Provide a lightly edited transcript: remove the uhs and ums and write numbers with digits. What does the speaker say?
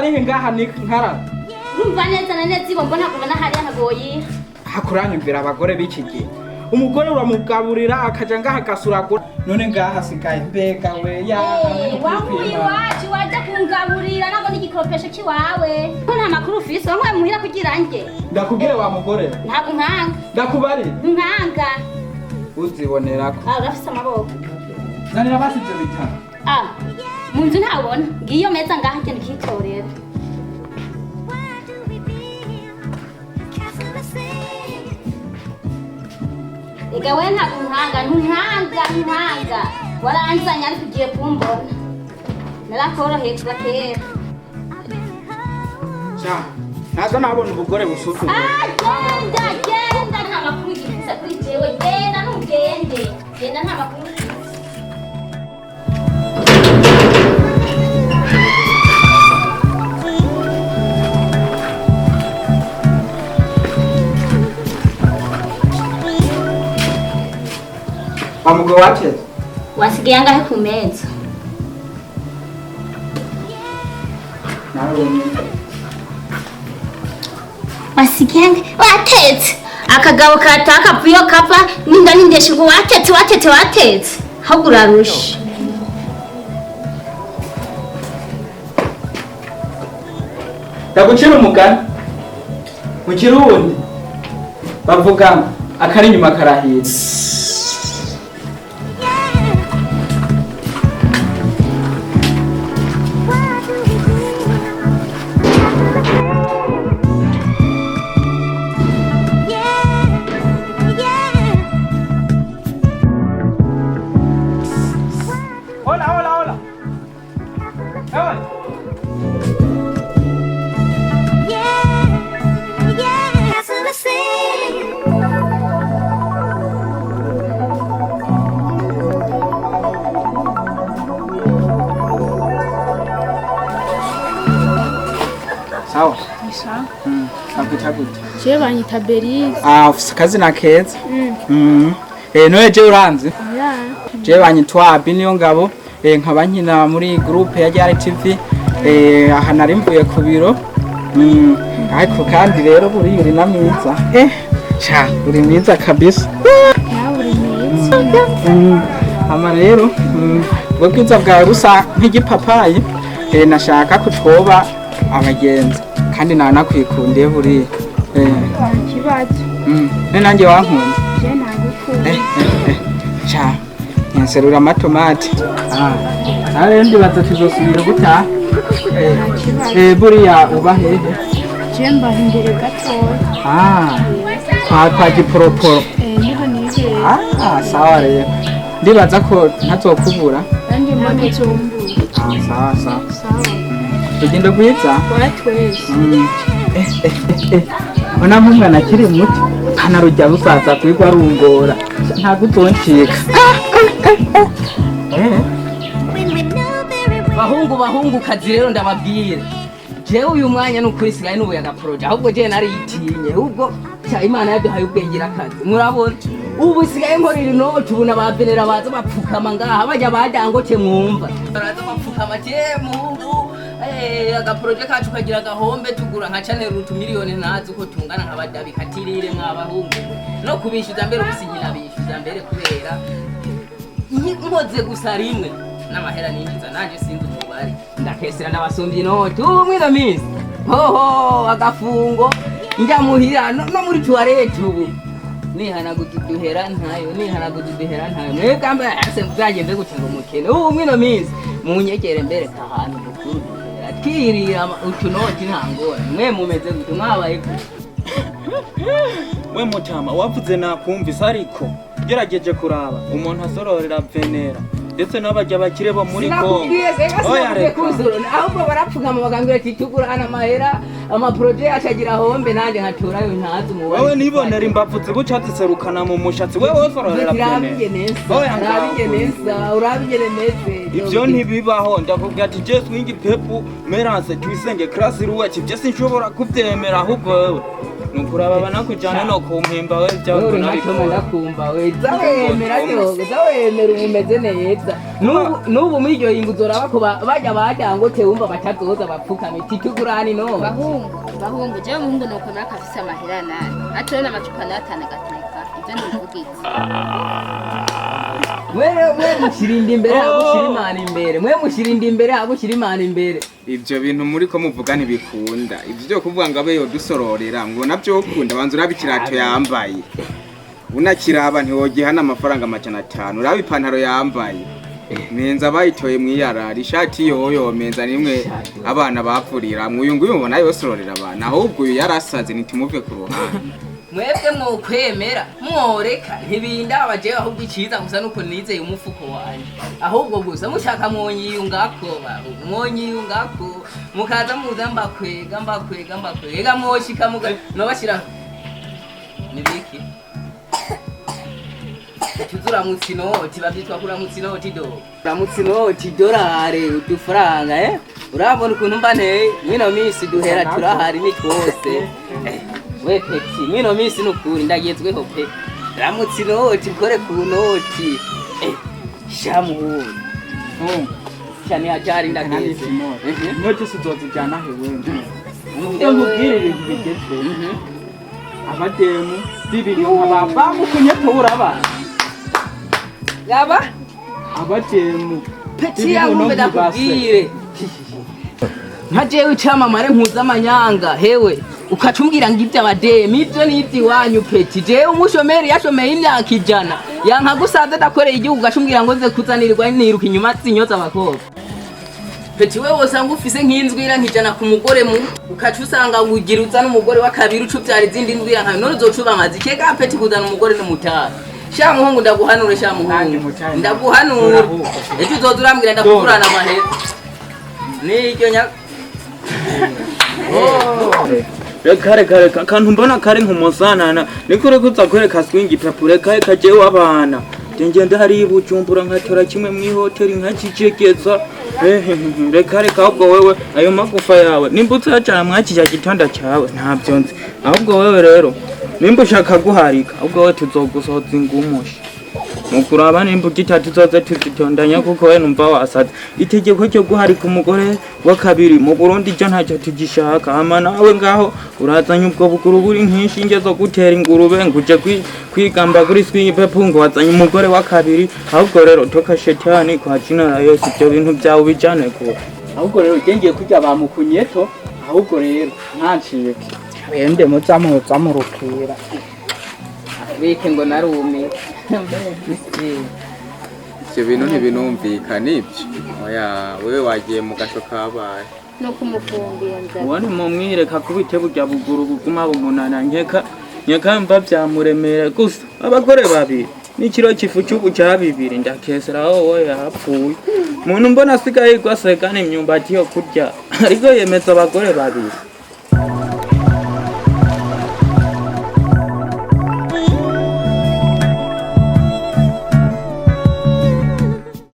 ari ngaha ni nkara urumva neza na neza ibombo ntabwo ubona hariya ntagoye hakuranyumvira abagore b'iki gihe umugore uramugaburira akaja ngaha gasuragura none ngaha sigaye mbega we ya wamuye iwacu waje kungaburira nabwo n'igikoropesho kiwawe ko nta makuru ufise wamwe muhira kugira nge ndakubwire wa mugore ntabwo nkanga ndakubari nkanga uzibonerako urafise amaboko zanira basi ivyo bitaro mu nzu ntabona ngiyo meza ngaha ngenda ukitorera ega we ntabwo nkanga waranzanye ariko ugiye kumbona narakoroheye kuva kera ntazo nabona ubugore busuzuma genda nta makuru ugifise kuri jewe genda ntugende genda nta makuru Umugabo wateze wasigaye angahe ku meza wasigaye watetse akagabo kataka puyo kapa ninda nindeshe ngo watetse ahubwo urarusha ndagucira umugani mu kirundi bavuga akari inyuma karahira sawa je banyita Berize ufise akazina keza none je uranzi je banyitwa Abi niyo ngabo nkaba nkina muri groupe ya Ryari TV aha nari mvuye ku biro ariko kandi rero buri uri na mwiza uri mwiza kabisa uri mwiza ama rero bwo bwiza bwawe busa nk'igipapayi nashaka kutwoba abagenzi kandi nakwikundiye buri kibazo nanjye wankunda je nagukunda nserura amatomati arendi batazosubira gutaha buriya uba hehe je mba imbere gatoya kwa giporoporo niho nizeye sawa rero ndibaza ko ntazokubura kandi mbona zumbu sawa tugenda guhiza twese ona mwana akiri muto kanarujya busaza kwigwa rungora ntago utoncika bahungu kazi rero ndababwira jewe uyu mwanya n'ukuri sigaye n'ubuyaga proje ahubwo je naritinye ubwo cya Imana yaduhaye ubwengera akazi murabona ubu sigaye nkorera inoti ubu nabavenera baza bapfukama ngaha bajya badangote mwumva baraza bapfukama je mubu agaproje kacu kagira gahombe tugura nka channel rutu miliyoni nazi uko tungana nk'abadabi katirire mwabahungu no kubishyuza mbere ubusinyira bishyuza mbere kubera nkoze gusa rimwe n'amahera ninjiza nanje sinzi umubari ndakesera n'abasumbi inoti ubu mwino minsi hoho agafungo njya muhira no muri toilette ubu nihanaguduhera ntayo mwebwe ambe ase byagenze gute ngo mukene ubu mwino minsi munyegere mbere ahantu mukuru kirira utunoti ntangora mwe mumeze gute mwabaye we mutama wavuze nakumvise ariko gerageje kuraba umuntu asororera venera ndetse n'abajya bakire bo muri Kongo oya reka ahubwo barapfugama bagambira ati tugurana amahera amaproje acagira hombe nanje nkaturayo ntazi umubare wowe nibonera imbapfuzi bucatse serukana mu mushatsi wewe usororera venera urabigene neza ivyo ntibibaho ndakubwira ati je swingi pepu merance twisenge class ruwa kivyo sinshobora kuvyemera ahubwo wewe nukuraba banakujana no kumpimba we byawe uri nacyo ndakumva we zawemera umeze neza n'ubu muri iryo hingo uzoraba ko bajya badangote wumva batazoza bapfukame titugurani no bahungu jewe umuhungu nuko nakafise amahera nani atore n'amacupa n'atanu agateka ibyo ndivugitse mwe mushirinda imbere abushira imana imbere ivyo bintu muri ko muvuga ntibikunda ivyo byo kuvuga ngo abe yo dusororera ngo navyo ukunda banza uraba ikirato yambaye unakiraba ntiwogihana amafaranga 500 uraba ipantaro yambaye menza bayitoye mwiyarara ishati yoyo menza nimwe abana bapfurira uyu nguyu ubona yosororera abana ahubwo uyu yarasaze nitimuve ku ruhande mwebwe mwokwemera mworeka ntibinda abajewe ahubwo iciza gusa nuko nizeye umufuko wanje ahubwo gusa mushaka mwonyiyungako mukaza muza mbakwega mwoshika nobashira nibiki tuzuramutse inoti bavyitwa kuramutse inoti do uramutse inoti dorare udufaranga urabona ukuntu mba nteye mwino misi duhera turahari ni twose we peti mwino misi nukuri ndagezweho pe ramutse inoti ukore ku noti shamu cyane hajari ndageze inoti sizozijana hewe ndio mubwire ibintu bigezwe abademu bibiri ababamu kunyeto uraba gaba abademu peti yamwe ndakubwire nka jewe icamamare mpuzamanyanga hewe ukacumbwira ngo ibyo abademi ibyo n'ibyo iwanyu peti jewe umushomeri yashomeye imyaka 100 yanka gusaza dakoreye igihugu ugacumbwira ngo nze kuzanirirwa niruka inyuma zinyoza abakobwa peti wewe usanga ufise nk'inzwira nkijana ku mugore mu ukacu usanga ugira uzana umugore wa kabiri ucubyara izindi ndwira nka none uzocuba amazi kega peti kuzana umugore n'umutara sha muhungu ndaguhanura sha muhungu ndaguhanura ejo uzozurambwira ndakukurana amahera niryo nya reka kantu mbona kari nk'umuzanana niko reko uzakwereka swingi papure kaje w'abana ngende hari ibujumbura nkatora kimwe mw'ihoteli nkakicegeza reka ahubwo wewe ayo magufa yawe nimba uzacara mwakijya gitanda cyawe ntabyo nzi ahubwo wewe rero nimba ushaka guharika ahubwo wewe tuzogusohoza ingumushi mukuraba nimba ugitatu tuzoze tuzitondanya kuko we numva wasaza itegeko cyo guharika umugore wa kabiri mu Burundi cyo ntacyo tugishaka hama nawe ngaho urazanye ubwo bukuru buri nk'inshinge zo gutera ingurube nguje kwigamba kuri swingi pepungo wazanye umugore wa kabiri ahubwo rero toka shetani kwa jina la Yesu byo bintu byawe bijane ko ahubwo rero gengeye kujya bamukunyeto ahubwo rero ntanciye bende muzamurukira bike ngo narume ivyo bintu ntibinumvikana ibyo oya wewe wagiye mu gasho kabaye no kumufumbira nzara wari mu mwireka kubite burya buguru buguma bumunana nkeka mva byamuremera gusa abagore babiri n'ikiro kifu cy'ubu cya bibiri ndakesera wowe yapfuye umuntu mbona asigaye gwaseka n'imyumbati yo kurya ariko yemeza abagore babiri